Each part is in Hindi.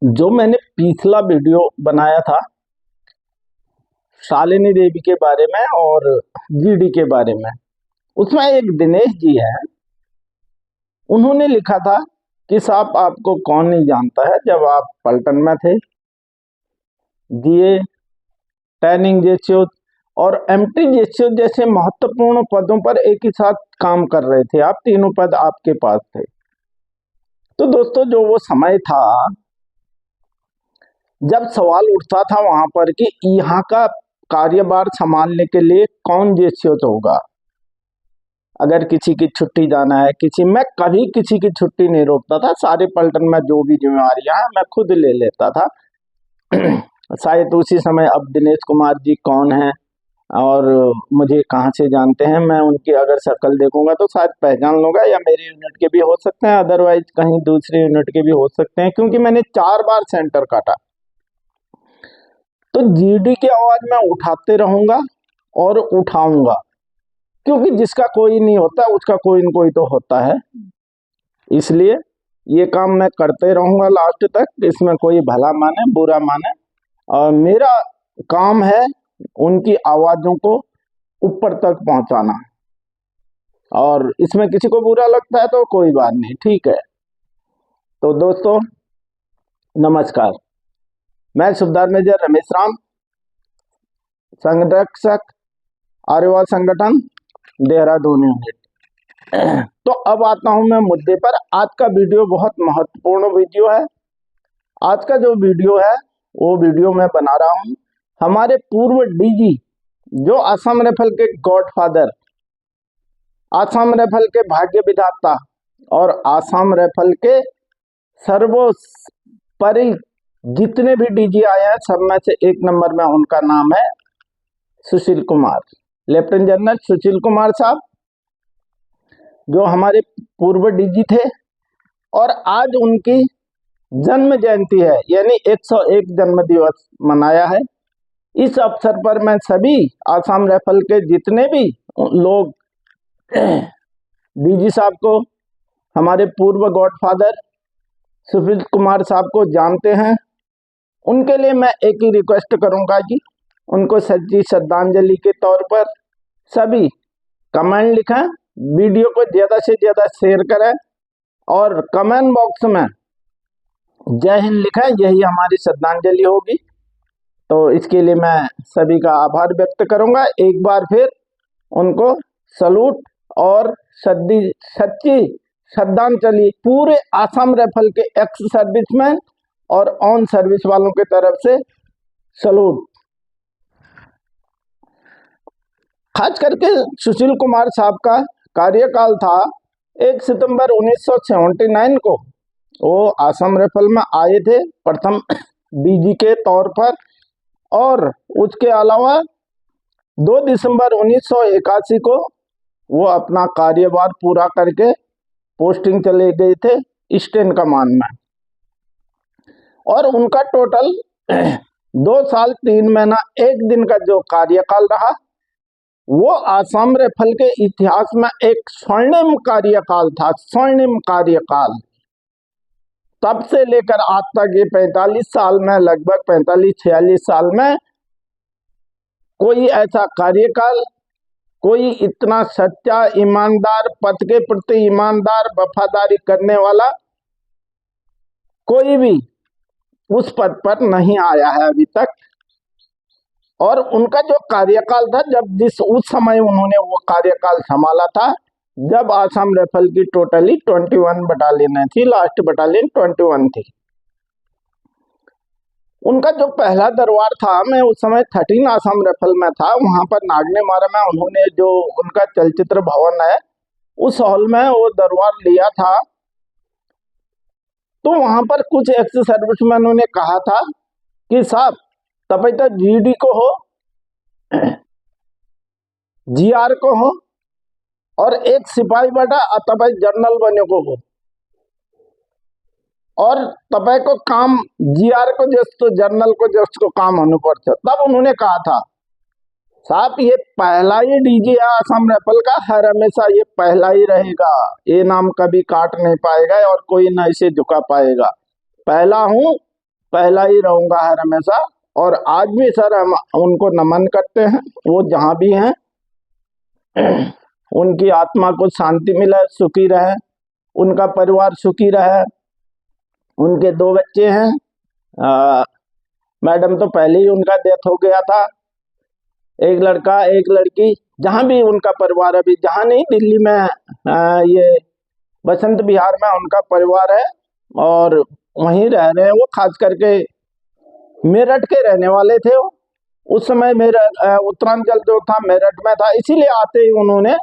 जो मैंने पिछला वीडियो बनाया था शालिनी देवी के बारे में और जीडी के बारे में, उसमें एक दिनेश जी है, उन्होंने लिखा था कि साहब आपको कौन नहीं जानता है, जब आप पलटन में थे, जीए, टैनिंग जेसीओ और एमटी जेसीओ जैसे महत्वपूर्ण पदों पर एक ही साथ काम कर रहे थे। आप तीनों पद आपके पास थे। तो दोस्तों, जो वो समय था जब सवाल उठता था वहां पर कि यहाँ का कार्यभार संभालने के लिए कौन जेसीओ होगा। अगर किसी की छुट्टी जाना है, मैं कभी किसी की छुट्टी नहीं रोकता था। सारे पलटन में जो भी जिम्मेवारियां हैं मैं खुद ले लेता था। शायद उसी समय अब दिनेश कुमार जी कौन है और मुझे कहाँ से जानते हैं, मैं उनकी अगर शक्ल देखूंगा तो शायद पहचान लूंगा, या मेरे यूनिट के भी हो सकते हैं, अदरवाइज कहीं दूसरे यूनिट के भी हो सकते हैं, क्योंकि मैंने 4 बार सेंटर काटा। तो जीडी की आवाज मैं उठाते रहूंगा और उठाऊंगा, क्योंकि जिसका कोई नहीं होता उसका कोई न कोई तो होता है। इसलिए ये काम मैं करते रहूंगा लास्ट तक, इसमें कोई भला माने बुरा माने, और मेरा काम है उनकी आवाजों को ऊपर तक पहुंचाना। और इसमें किसी को बुरा लगता है तो कोई बात नहीं, ठीक है। तो दोस्तों नमस्कार, मैं सुबेदार मेजर रमेश राम, संरक्षक आर्यवाल संगठन देहरादून यूनिट। तो अब आता हूं मैं मुद्दे पर। आज का वीडियो बहुत महत्वपूर्ण वीडियो है। आज का जो वीडियो है वो वीडियो मैं बना रहा हूं हमारे पूर्व डीजी, जो असम राइफल के गॉडफादर, असम राइफल के भाग्य विधाता और असम राइफल के सर्वोपरि जितने भी डीजी आए हैं सब में से एक नंबर में उनका नाम है सुशील कुमार, लेफ्टिनेंट जनरल सुशील कुमार साहब, जो हमारे पूर्व डीजी थे। और आज उनकी जन्म जयंती है, यानी 101 जन्म दिवस मनाया है। इस अवसर पर मैं सभी आसाम राइफल के जितने भी लोग डीजी साहब को, हमारे पूर्व गॉडफादर सुशील कुमार साहब को जानते हैं, उनके लिए मैं एक ही रिक्वेस्ट करूंगा कि उनको सच्ची श्रद्धांजलि के तौर पर सभी कमेंट लिखें, वीडियो को ज्यादा से ज्यादा शेयर करें और कमेंट बॉक्स में जय हिंद लिखें, यही हमारी श्रद्धांजलि होगी। तो इसके लिए मैं सभी का आभार व्यक्त करूंगा। एक बार फिर उनको सलूट और सच्ची श्रद्धांजलि पूरे आसाम राइफल के एक्स सर्विसमैन और ऑन सर्विस वालों की तरफ से सलूट। खास करके सुशील कुमार साहब का कार्यकाल था 1 सितंबर 1979 को वो आसाम राइफल में आए थे प्रथम डीजी के तौर पर, और उसके अलावा 2 दिसंबर 1981 को वो अपना कार्यभार पूरा करके पोस्टिंग चले गए थे ईस्टर्न कमान में। और उनका टोटल 2 साल 3 महीना 1 दिन का जो कार्यकाल रहा, वो आसाम राइफल के इतिहास में एक स्वर्णिम कार्यकाल था, स्वर्णिम कार्यकाल। तब से लेकर आज तक ये 45 साल में, लगभग 45-46 साल में कोई ऐसा कार्यकाल, कोई इतना सच्चा, ईमानदार, पद के प्रति ईमानदार, वफादारी करने वाला कोई भी उस पद पर नहीं आया है अभी तक। और उनका जो कार्यकाल था, उस समय उन्होंने वो कार्यकाल संभाला था जब आसाम राइफल की टोटली 21 बटालियन थी, लास्ट बटालियन 21 थी। उनका जो पहला दरबार था, मैं उस समय 13 आसाम राइफल में था, वहां पर नागनेमारा में उन्होंने जो उनका चलचित्र भवन है उस हॉल में वो दरबार लिया था। तो वहां पर कुछ एक्स सर्विसमैनों ने कहा था कि साहब तब तो जीडी को हो, जीआर को हो, और एक सिपाही बेटा तब जनरल बने को हो, और तब को काम जीआर को जो जनरल को जो काम होने पड़ता। तब उन्होंने कहा था साहब ये पहला ही डीजी है आसाम राइफल का, हर हमेशा ये पहला ही रहेगा, ये नाम कभी काट नहीं पाएगा और कोई न इसे झुका पाएगा। पहला हूं पहला ही रहूंगा हर हमेशा। और आज भी सर हम उनको नमन करते हैं, वो जहाँ भी हैं उनकी आत्मा को शांति मिले, सुखी रहे, उनका परिवार सुखी रहे। उनके 2 बच्चे हैं, मैडम तो पहले ही उनका डेथ हो गया था, एक लड़का एक लड़की। जहाँ भी उनका परिवार, अभी जहाँ नहीं, दिल्ली में ये बसंत विहार में उनका परिवार है और वहीं रह रहे हैं वो। खास करके मेरठ के रहने वाले थे वो। उस समय मेरा उत्तरांचल जो था मेरठ में था, इसीलिए आते ही उन्होंने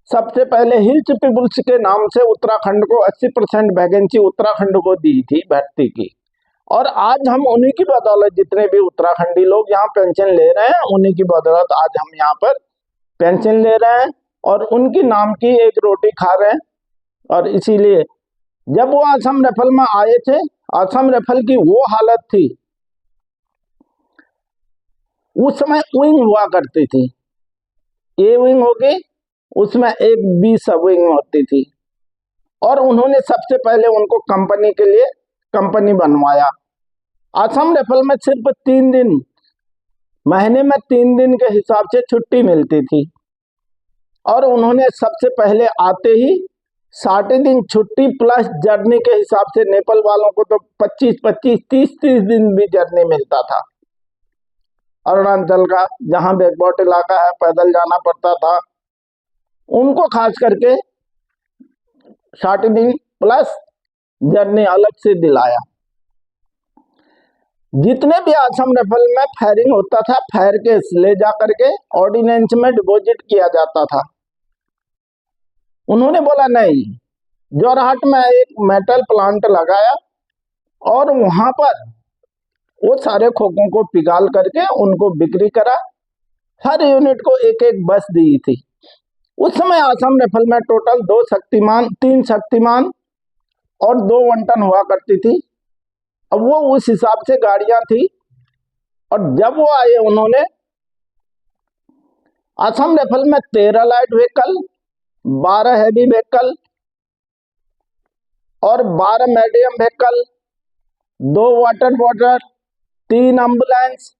सबसे पहले हिल्स पीपुल्स के नाम से उत्तराखंड को 80% वैकेंसी उत्तराखंड को दी थी भर्ती की। और आज हम उन्हीं की बदौलत, जितने भी उत्तराखंडी लोग यहाँ पेंशन ले रहे हैं, उन्हीं की बदौलत आज हम यहाँ पर पेंशन ले रहे हैं और उनकी नाम की एक रोटी खा रहे हैं। और इसीलिए जब वो असम राइफल में आए थे, असम राइफल की वो हालत थी, उस समय विंग हुआ करती थी। ए विंग होगी, उसमें एक बी सब विंग होती थी। और उन्होंने सबसे पहले उनको कंपनी के लिए कंपनी बनवाया। असम राइफल में सिर्फ 3 दिन, महीने में 3 दिन के हिसाब से छुट्टी मिलती थी। और उन्होंने सबसे पहले आते ही 60 दिन छुट्टी प्लस जर्नी के हिसाब से, नेपाल वालों को तो 25-25, 30-30 दिन भी जर्नी मिलता था। अरुणाचल का जहां बैकवर्ड इलाका है, पैदल जाना पड़ता था, उनको खास करके 60 दिन प्लस जर्नी अलग से दिलाया। जितने भी असम राइफल में फायरिंग होता था, फायर केस ले जा करके ऑर्डिनेंस में डिपॉजिट किया जाता था। उन्होंने बोला नहीं, जोरहाट में एक मेटल प्लांट लगाया और वहां पर वो सारे खोखों को पिघाल करके उनको बिक्री करा। हर यूनिट को एक एक बस दी थी। उस समय असम राइफल में टोटल 2 शक्तिमान, 3 शक्तिमान और 2 वंटन हुआ करती थी। अब वो उस हिसाब से गाड़ियां थी। और जब वो आए, उन्होंने असम राइफल में 13 लाइट व्हीकल, 12 हैवी व्हीकल और 12 medium vehicle, 2 water boater, 3 ambulance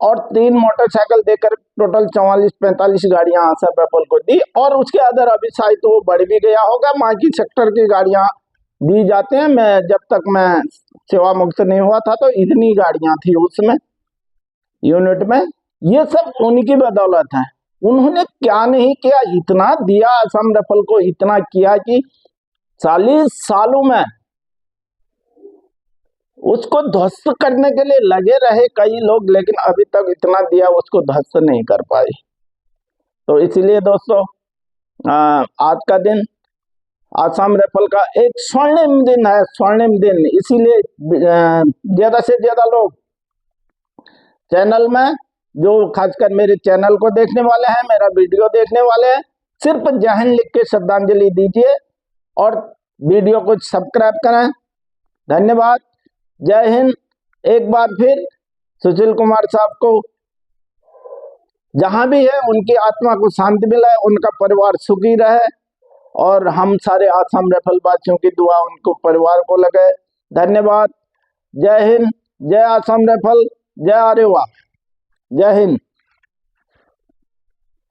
और 3 मोटरसाइकिल देकर टोटल 44-45 गाड़ियां असम राइफल को दी। और उसके अंदर अभी शायद तो बढ़ भी गया होगा, माकी सेक्टर की गाड़ियां दी जाते हैं। मैं जब तक मैं सेवा मुक्त नहीं हुआ था तो इतनी गाड़ियां थी उसमें यूनिट में। ये सब उनकी बदौलत है। उन्होंने क्या नहीं किया, इतना दिया असम राइफल को, इतना किया कि 40 सालों में उसको ध्वस्त करने के लिए लगे रहे कई लोग, लेकिन अभी तक इतना दिया उसको ध्वस्त नहीं कर पाए। तो इसीलिए दोस्तों, आज का दिन असम राइफल का एक स्वर्णिम दिन है, स्वर्णिम दिन। इसीलिए ज्यादा से ज्यादा लोग चैनल में, जो खासकर मेरे चैनल को देखने वाले हैं, मेरा वीडियो देखने वाले हैं, सिर्फ जय हिंद लिख के श्रद्धांजलि दीजिए और वीडियो को सब्सक्राइब करें। धन्यवाद। जय हिंद। एक बार फिर सुशील कुमार साहब को जहां भी है उनकी आत्मा को शांति मिले, उनका परिवार सुखी रहे और हम सारे असम राइफल वासियों की दुआ उनको परिवार को लगे। धन्यवाद। जय हिंद, जय असम राइफल, जय अरेवा, जय हिंद।